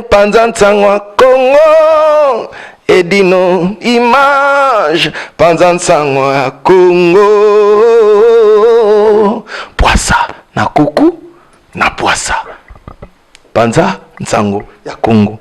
panza nsangwa Congo edino image panza nsangwa ya Congo poisa na kuku na poisa panza nsango ya Congo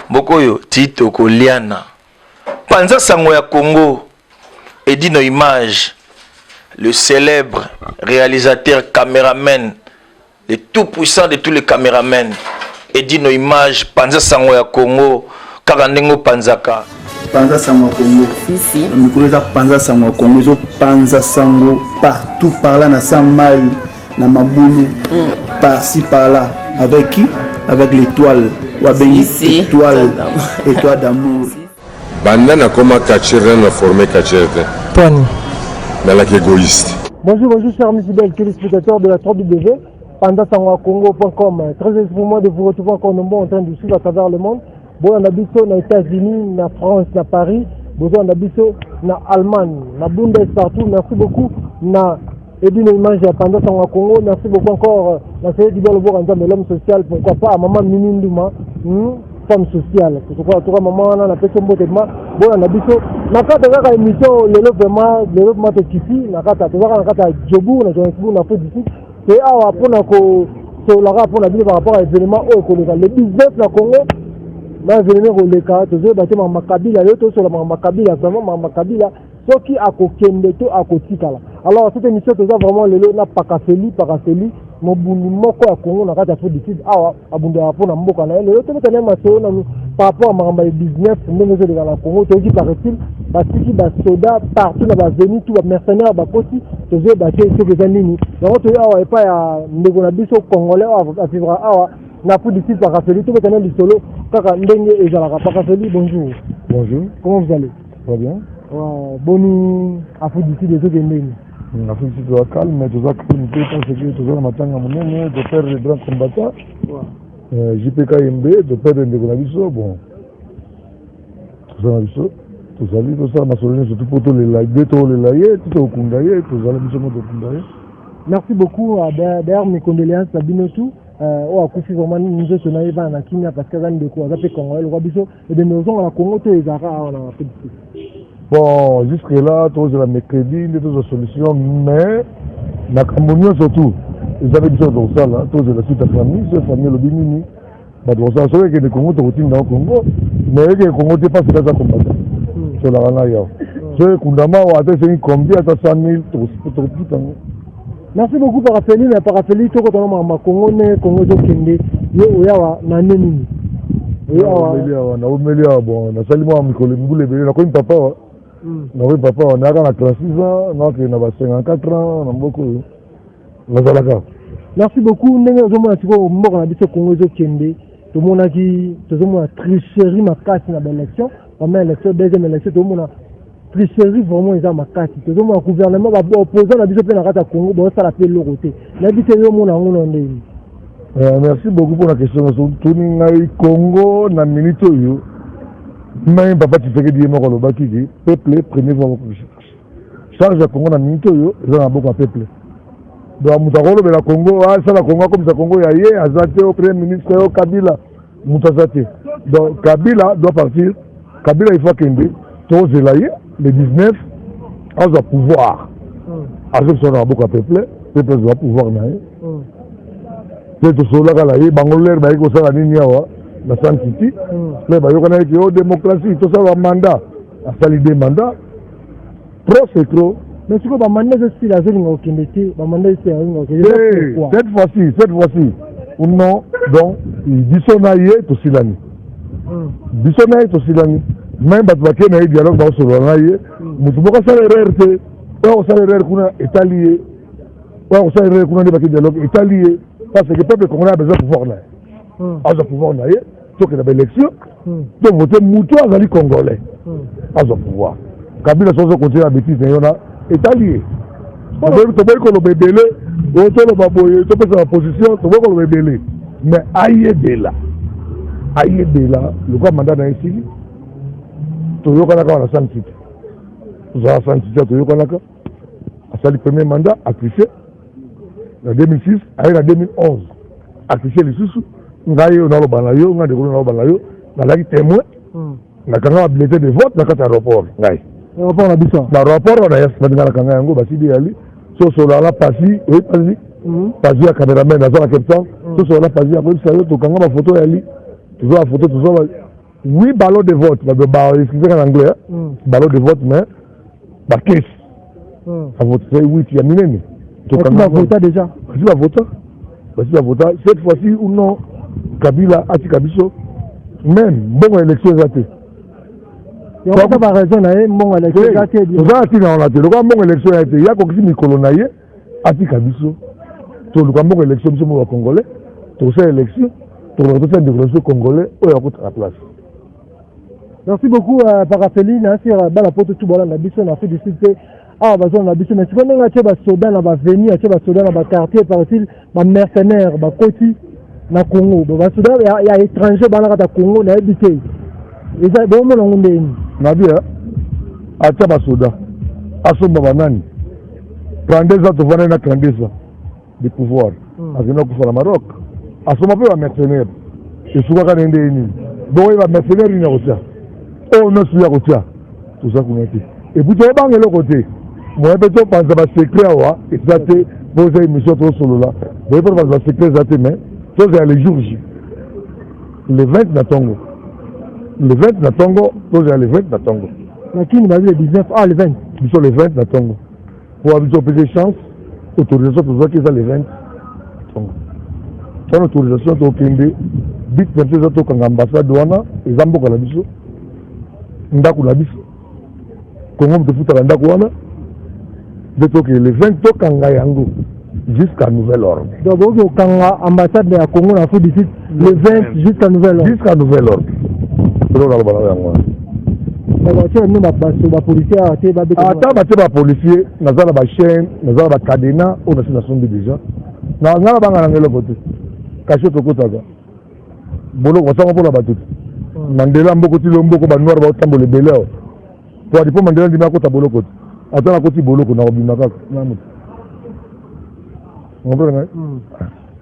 mbokoyo tito koliana panza sango ya Congo edino image le célèbre réalisateur caméraman le tout puissant de tous les caméramans edino image panza sango ya Congo karandengo panzaka panza sango ya Congo si mikolo panza sango ya Congo zo panza sango partout par là na Samai na Mabulu par-ci par-là avec qui avec l'étoile Wabengi étoile d'amour banda na koma kachira na formé kachete Pony dans la égoïste. Bonjour chers amis téléspectateurs de la 3W pandasangoacongo.com. Très heureux pour moi de vous retrouver encore nombreux en train de suivre à travers le monde. Bon, on a biso na États-Unis, na France, na Paris. Bon, on a biso na Allemagne, na Bundes partout. Merci beaucoup na Edine Image à Pandasangoacongo. Merci beaucoup encore na série du Bolobo en termes de l'homme social. Pourquoi pas à Maman Mininduma, femme sociale. Pourquoi tout maman on a fait son beau traitement. Bon, on a biso na kata kaka émission le développement de Kifi, na kata Djobu, na Johannesburg, na fait d'ici. C'est à pour par rapport à l'événement le business na Congo na événement le cas toujours battu Makabila yoto sur la Makabila vraiment Makabila ce qui a kokende to a kotikala. Alors cette émission toujours vraiment le na pakafeli mobuni moko ya Congo na kata fait d'ici awa abunda pour na mboka na le yoto tena maso na par rapport à mamba business ndenge zo de la Congo to qui paraît-il batiki ba soda partout na ba venu tout ba mercenaires ba koti toujours battu ce que zanini donc to awa epa ya ndeko na biso congolais a vivre awa na pour d'ici pakafeli to tena li solo kaka ndenge ezalaka pakafeli. Bonjour. Comment vous allez? Très bien. Boni afu d'ici des autres ndenge la France doit calme, mais tout ça calme, parce que tout ça matanga munene de perdre les grands combattants. JPK MB de perdre des Gonabiso, bon. Tout ça Nabiso, tout ça ma solution surtout pour tous les laïcs, tous les laïcs, tout au Kundaye, tout ça la mission de Kundaye. Merci beaucoup. D'ailleurs mes condoléances à Binotou. On a confié vraiment nous autres na Eva na Kenya parce que dans des quoi appelé Congolais le Gonabiso et de nos on a Congo to ezara on a fait. Bon, jusque là, tous la mercredi, toutes les solutions, mais la communion surtout, ils avaient besoin de ça là, tous la suite à famille, c'est famille le Bimini. Bah donc ça, c'est vrai que les Congos te routine dans le Congo, mais les Congos te passent dans un combattant. C'est la rana yao. C'est Kundama ou attends c'est combien à 100 000 tout. Merci beaucoup Parafeli, mais Parafeli tout quand on a Congo ne Congo zo kende, yo oyawa na neni. Oyawa na omelia bon, na salimo mikolo mbule bele na ko papa. Oui, papa, on a 36 ans, donc il a 54 ans, on a beaucoup. Merci beaucoup. Nous avons dit que Congo Kende, tout le monde a dit que nous avons tricherie ma carte dans l'élection. Première élection, deuxième élection, tout le monde a tricherie vraiment ils ont ma carte. Tout le monde a gouvernement opposant a dit que la Congo, bon ça l'appelle le côté. La dit que le monde a un merci beaucoup pour la question. Tout le Congo, na minute yo. Même papa tu fais que dire moi le baki dit peuple premier fois charge Congo na minute yo ils ont beaucoup peuple donc mutakolo de la Congo ah ça la Congo comme ça Congo ya yé azate au premier ministre au Kabila mutasate donc Kabila doit partir Kabila il faut qu'il tous le 19 à ce pouvoir à ce son beaucoup peuple doit pouvoir na c'est tout cela là y bangolaire ba iko ça nini yawa la Saint-City, mais bah, il y a une démocratie, tout ça, un mandat, à sali des mandats, pro c'est trop. Mais c'est quoi, le mandat c'est la zone où on était, le mandat c'est un cette fois-ci, ou non, donc, il dit son aïe, tout silani. Dit son aïe, tout silani. Même si tu as un dialogue dans ce aïe, mais tu peux pas s'arrêter, on s'arrête qu'on est allié, on s'arrête qu'on est dialogue est allié, parce que le peuple congolais a besoin de pouvoir là. À ce pouvoir naïe, donc il y a une élection, donc voter Moutou Azali Congolais. À ce pouvoir. Kabila Soso continue à bêtise, il y en a, est allié. Tu peux qu'on le bébélé, tu peux sa position, tu peux qu'on le bébélé. Mais aïe de là, le quoi mandat dans ici, tu veux qu'on a la Saint-City. Tu as la Saint-City, tu veux qu'on a le premier mandat, à tricher, en 2006, en 2011. affiché lisusu ngai on a le balayo on a de on a balayo na la témoin na kanga bulletin de vote na kata aéroport ngai rapport na biso na rapport on a yas na kanga yango basidi ali so so la pasi oui pasi pasi ya cameraman na zona captain so so la pasi ya ko sayo to kanga ba photo ali toujours la photo toujours 8 ballots de vote ba écrire en anglais ballots de vote mais ba caisse ça vote 8 ya minene to kanga vote déjà vote cette fois-ci ou non Kabila a Kabiso même bon élection zaté il y a pas raison na bon élection zaté ça ti na on a te le bon élection zaté ya ko kisi mikolo na ye a Kabiso to le bon élection biso mo congolais to ça élection to le to déclaration congolais o ya ko la place. Merci beaucoup Parafeli na sur bala poto tout bala na biso na fait du site ah bazo na biso mais c'est pas nga teba soda na ba venir teba soda na ba quartier par exemple ba mercenaires ba koti na Congo ba soda ya étranger bana kata Congo na habité eza bo mo ngombe ni na bia acha ba soda asomba banani prendeza to vana na prendeza de pouvoir azina ku fala Maroc asoma pe ba mercenaires et souvent quand ende ni bo ba mercenaires ni na kotia oh non suya kotia tout ça qu'on a dit et puis tu vas banger le côté moi peut-être penser ba secret wa exacté poser émission trop solo là moi peut penser ba secret exacté mais ça c'est le jour J le 20 na Tongo le 20 na Tongo ça c'est le 20 na Tongo lakini ba le 19 le 20 biso le 20 na Tongo pour avoir plus de chance autorisation pour voir que ça le 20 Tongo ça autorisation to kende bit peut-être ça to kanga ambassade wana ezamboka la biso ndako la biso Congo de futa ndako wana de toke le 20 tokanga yango jusqu'à nouvel ordre. Donc au kanga ambassade de Congo na fait d'ici le 20 jusqu'à nouvel ordre. Jusqu'à nouvel ordre. Pero na bala yango. Ba voiture ni ba policier ate ba beta. Ata ba te ba policier na zala ba chaîne, na zala ba cadena on a na sombi déjà. Na ngala banga na ngelo côté. Caché to kotaga. Bolo ko sanga pola batuti. Mandela mboko ti lomboko ba noir ba tambo le beleo. Pour dipo Mandela ndi na kota bolo côté. Ata na koti bolo ko na obima kaka. Na mutu.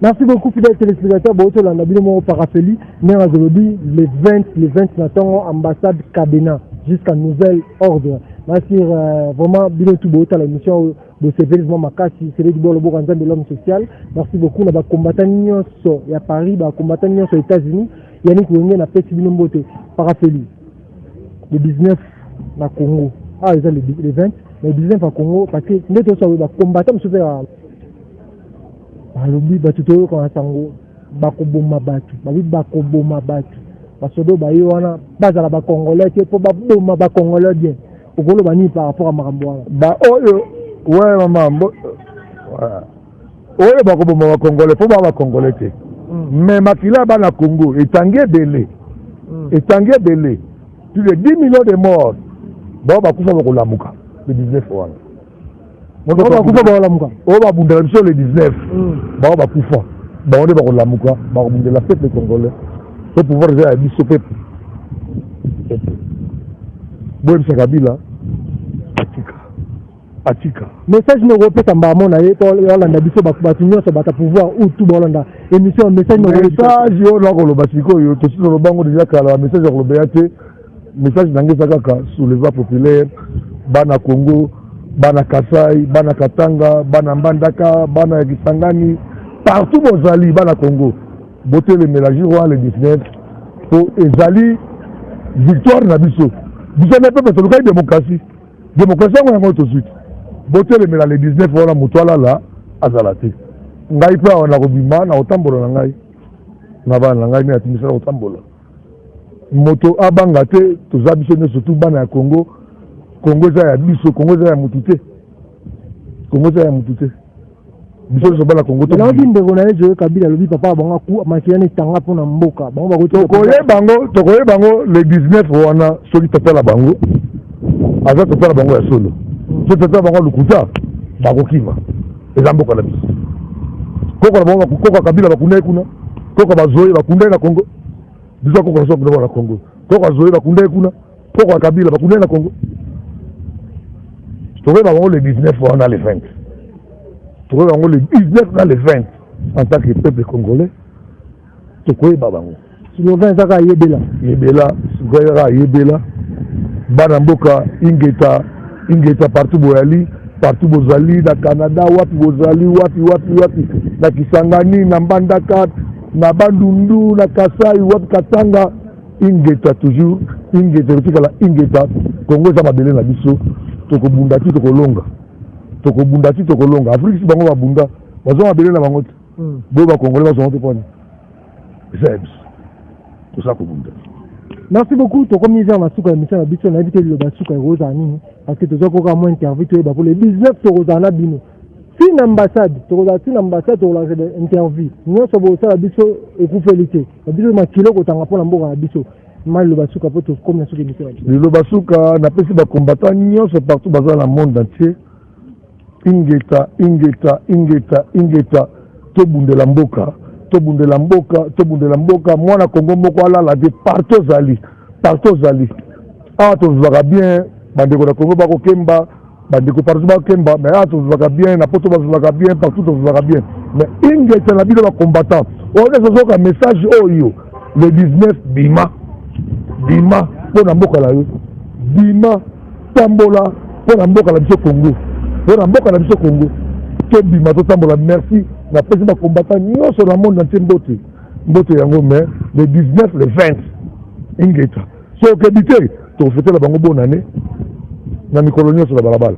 Merci beaucoup fidèles téléspectateurs. Boto la nabino mo Parafeli nera aujourd'hui le 20 natongo ambassade Kabena jusqu'à nouvel ordre. Merci vraiment bien tout boto la émission de Sévérisme Makasi c'est du bolo bokanza de l'homme social. Merci beaucoup na ba combattant nyonso ya Paris ba combattant nyonso aux États-Unis yani ko na peti bino mbote Parafeli le 19 na Congo ils ont le 20 le 19 à Congo parce que neto so ba combattant monsieur balobi bato toyoka sango bakoboma bato basodo bayo wana bazala bakongolais te mpo baboma bakongolais bien okoloba nini par rapport à makambo wana ba oyo ouais mama oyo bakoboma bakongolais mpo bakongolais te mais makila bana Congo etangi ebele plus de 10 millions de morts bao bakufa bakolamuka le 19 wana bakufa bakolamuka oyo babundela biso le 19 bao bakufa bango nde bakolamuka bakobundela peuple congolais po pouvoir eza ya biso peuple boyebisa Kabila atika message nokopesa mbamo na ye to olanda biso bato nyonso bata pouvoir utu bolanda émission message oyo nakoloba sikoyo tosi tolobango deja kala message akoloba ya te message nange eza kaka soulèvement populaire bana Congo bana Kasai bana Katanga bana Mbandaka bana ya Kisangani partout bozali bana Congo botelemela jour wana le 19 po ezali victoire na biso na pepe tolukai démocratie yango to suite botelemela le 19 wana moto alala azala te ngai mpe awa na kobima na kotambola na ngai na bana na ngai me atimisala kotambola moto abanga te toza biso nyonso tu bana ya Congo eza ya biso Congo eza ya mutu te biso nyonso bana Congo tokoki ndeko na ye Joe Kabila alobi papa bango makiyani etanga mpona mboka bango tokoye bango le 19 wana soki totala bango aza totala bango ya solo soki totala bango lukuta bakokima eza mboka na biso koka Kabila bakunda ye kuna koka bazoye bakunda ye na Congo biso koka na sokuna na Congo koka zoye bakunda ye kuna koka Kabila bakunda ye na Congo tokoye bango le 19 wana le 20 tokoye bango le 19 na le 20 en tant que peuple congolais tokoyeba bango slogan ezaka yebela sikoyaka yebela bana mboka ingeta partout boyali partout bozali na Canada wapi bozali wapi na Kisangani na Mbandaka na Bandundu na Kasai wapi Katanga ingeta toujours ingeta tikala ingeta Kongo za mabele na biso tokobunda ti tokolonga Afrique si bango babunda bazo mabele na bango bo ba Congolais bazo monter pone zebs tout ça kobunda. Merci beaucoup. Tu as commis à Masuka émission à Bicho, on a invité le Basuka et Rosani, parce que tu as encore moins interview pour les 19 sur Rosana Bino. Si l'ambassade, tu as l'ambassade, tu as interview. Nous sommes à Bicho et Koufelité. La Bicho m'a kilo quand on a pour l'ambour à Bicho. Mal le Basuka pour tout comme sur l'émission. Le Basuka n'a pas essayé de combattre, nous sommes partout dans le monde entier. Ingeta, Tobundela Mboka, moi na Congo moko ala la de partout zali. Ah to va bien, bandeko na Congo ba ko kemba, bandeko partout ba kemba, mais ah to va bien, na poto va bien, partout to va bien. Mais ingeta na bino ba combattant. On a ce message oyo, le 19 bima pour na mboka la yo. Bima tambola pour na mboka la biso Congo. Bima to tambola, merci. La président combattant non sur le monde entier mbote yango mais le 19 le 20 ingeta so que bité to fêter la bango bonne année na mikolonia sur la balabala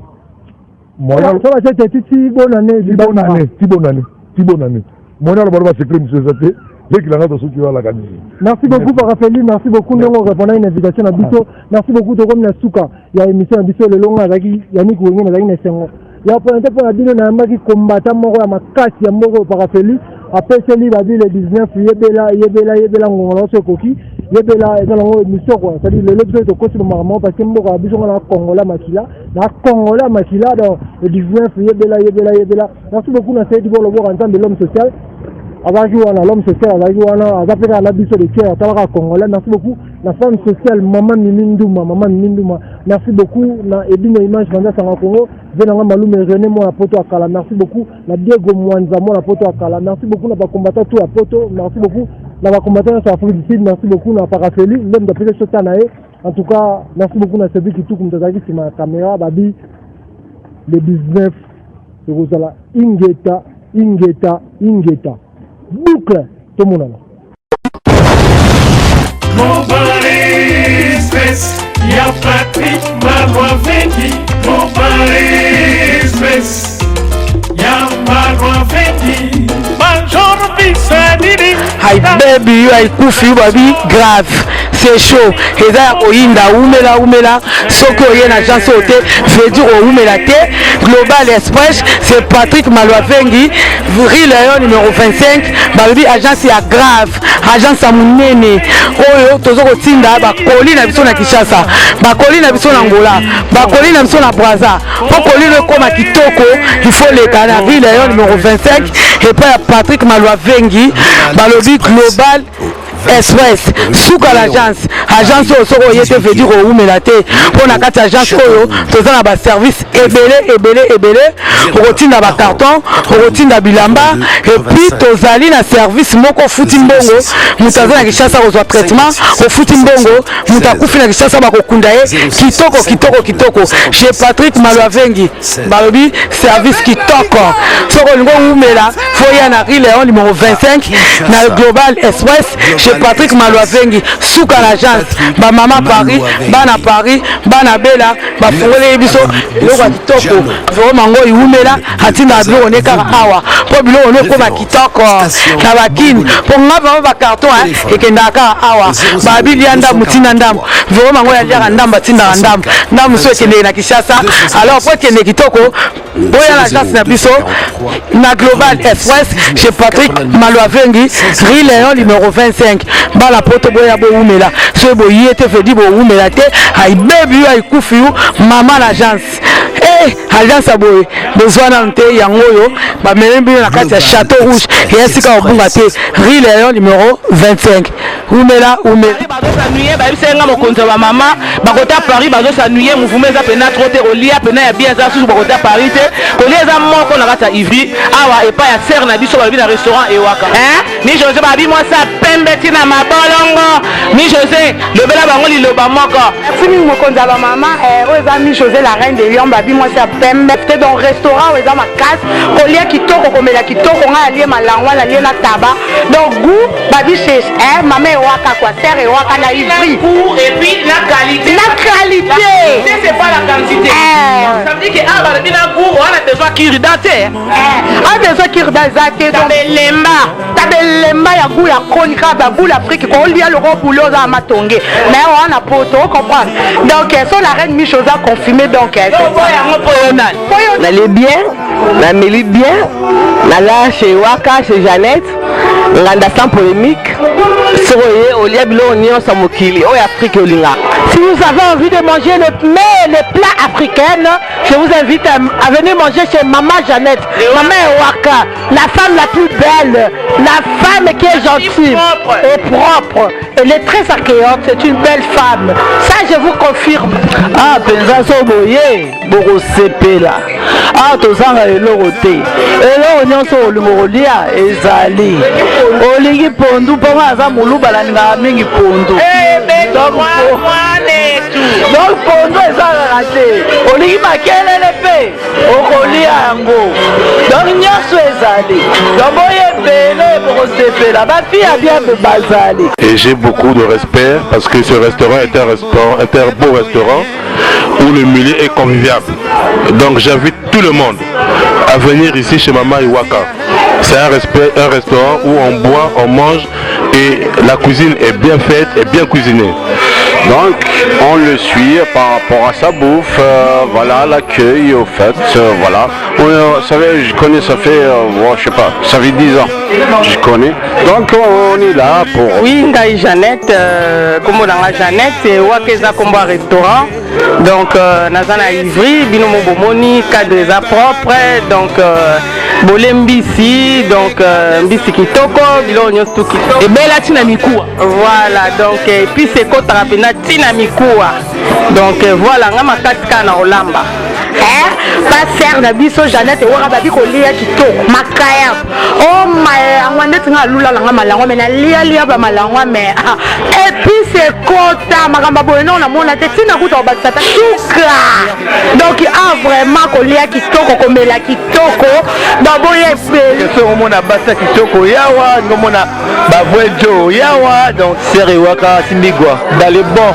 moya so la tete ti bonne année moya la balabala secret monsieur Zate dès qu'il en a dessus qui va la gagner. Merci beaucoup Parafeli, merci beaucoup ndongo répondre à une invitation à Bicho. Merci beaucoup de comme na suka ya émission Bicho le long avec Yannick Wenye na gagner sengo. Ya pointé pour la bino na maki combattant moko ya makasi ya moko Parafeli. Après celui va dire le 19 yebela ngolo so koki yebela ezalongo émission quoi. C'est-à-dire le l'objet de continuer normalement parce que moko ya biso na Congola makila donc le 19 yebela. Merci beaucoup na Saïd pour le voir en tant de l'homme social. Avec l'homme social, avec la biso de Kiev, à Congolais. Merci beaucoup. La femme sociale, Maman Minduma. Merci beaucoup. Na Edino Image, Vanda Sangakongo. Venanga Malou, René, moi, la poto à Kala. Merci beaucoup. La Diego Mwanza, moi, la poto à Kala. Merci beaucoup. La combattant tout à poto. Merci beaucoup. La combattant sur Afrique du Sud. Merci beaucoup. La Parafeli. L'homme d'après le Chotanae. En tout cas, merci beaucoup. La celui qui tout comme Tazaki sur ma caméra. Babi, le 19. Rosala. Ingeta. Boucle, tout le monde. Y'a Patrick Marois Vendi, mon Paris, y'a Marois Vendi, Major Bissadini. Hi baby, you are kufi baby grave. C'est chaud. Et ça oyinda umela soko yena agence ote veut dire umela te Global Express c'est Patrick Malwavengi Rue Lion numéro 25 baby agence ya grave agence ya munene oyo tozoko tinda ba koli na biso na Kinshasa ba koli na biso na Angola ba koli na biso na Brazza pour koli le koma kitoko il faut le kana Rue Lion numéro 25 et pas Patrick Malwavengi balobi Global Express souka l'agence soko yete veut dire umela te pona kati agence oyo tozana ba service ebele rotinda ba carton rotinda bilamba et puis tozali na service moko futi mbongo mutazana Kinshasa kozwa traitement au futi mbongo mutakufi na Kinshasa bakokunda ye kitoko chez Patrick Malwavengi balobi service kitoko soko lingo umela foya na Rue Lion numéro 25 na Global Express chez Patrick Malwavengi souka l'agence ba mama Paris bana bela ba fongole biso loko kitoko vraiment ngo iumela atinda bilo ne kaka awa po bilo ne ko ba kitoko na bakini po ngaba ba carton ekenda ka awa ba bilianda mutina ndam vraiment ngo ya ndamba tinda ndam so ekende na Kinshasa alors po ekende kitoko boya l'agence na biso na Global Express chez Patrick Malwavengi Rue Lion numéro 25 bala poto boya bo umela so bo yete fedi bo umela te ay baby ay kufi mama l'agence agence aboye besoin nante yango yo ba melembi na kati ya Château Rouge et esika obunga te Rue Lion numéro 25 umela bazo s'ennuyer ba bisenga mokonzo ba mama bakota Paris bazo s'ennuyer mouvement za pena trop te olia pena ya bien za sous bakota Paris te kolia za moko na kata Ivry awa et pas ya serre na biso ba bi na restaurant Ewaka mi José ba bi moi ça pembe tina mabolongo mi José le bela bango liloba moko Fini mokonzo ba mama oza mi José la reine de Lyon ba bi moi ça pembe te dans restaurant oza ma casse kolia kitoko komela kitoko nga alie malangwa na lie na taba donc goût ba bi chez maman Ewaka quoi serre Ewaka na Ivry et puis la qualité c'est pas la quantité ça veut dire que ah ba bina goût on a besoin qu'il date a besoin qu'il date donc lemba ya goût ya chronique ba goût l'Afrique ko lia le boulot za matonge mais on a poto comprendre donc so la reine Michosa confirmé donc na les bien na meli bien na la chez Waka chez Jeannette nganda sans polémique soye olia bilo nyo sa mokili o Afrique olinga. Si vous avez envie de manger les plats africains, je vous invite à venir manger chez Maman Jeannette, Maman Ewaka, la femme la plus belle, la femme qui est gentille et propre. Elle est très accueillante, c'est une belle femme. Ça, je vous confirme. Ah, penza so boye, boko sepela. Ah, tozanga elorote. Elo nyonso olimolia ezali. Olingi pondu poma za muluba la nga mingi pondu. Donc pondu ezala raté. Olingi makelele pe. Okolia yango. Donc nyonso ezali. Donc boye bele boko sepela. Ba fille a bien bazali. Et j'ai beaucoup de respect parce que ce restaurant est un beau restaurant où le milieu est convivial. Donc j'invite tout le monde à venir ici chez Maman Ewaka. C'est un restaurant où on boit, on mange et la cuisine est bien faite et bien cuisinée. Donc on le suit par rapport à sa bouffe, voilà, l'accueil au fait, voilà. Vous savez, je connais, ça fait, je sais pas, ça fait 10 ans, je connais. Donc on est là pour... Oui, Ngaï Jeannette, comme on a Jeannette, c'est Wakeza Combo Restaurant. Donc Nazana Ivry, Binomo Bomoni, cadre propre, donc Bolembisi, donc Mbisi Kitoko, Bilonyo Stuki. Et Bella Tinamikua. Voilà, donc et puis c'est Kotarapena Tinamikua. Donc voilà, on a Katka na Olamba. Pas serre na biso Jeannette et waka babi ko lia kitoko makaya. Oh my, ngwandeti nga lula la malango mais na lia ba malango mais et puis c'est kota makamba boye non na mona te tina kuta batata suka. Donc vraiment ko lia kitoko ko mela kitoko donc boye pe so mona basa kitoko yawa ngomona bavwejo yawa donc serre waka simbigwa dans les bons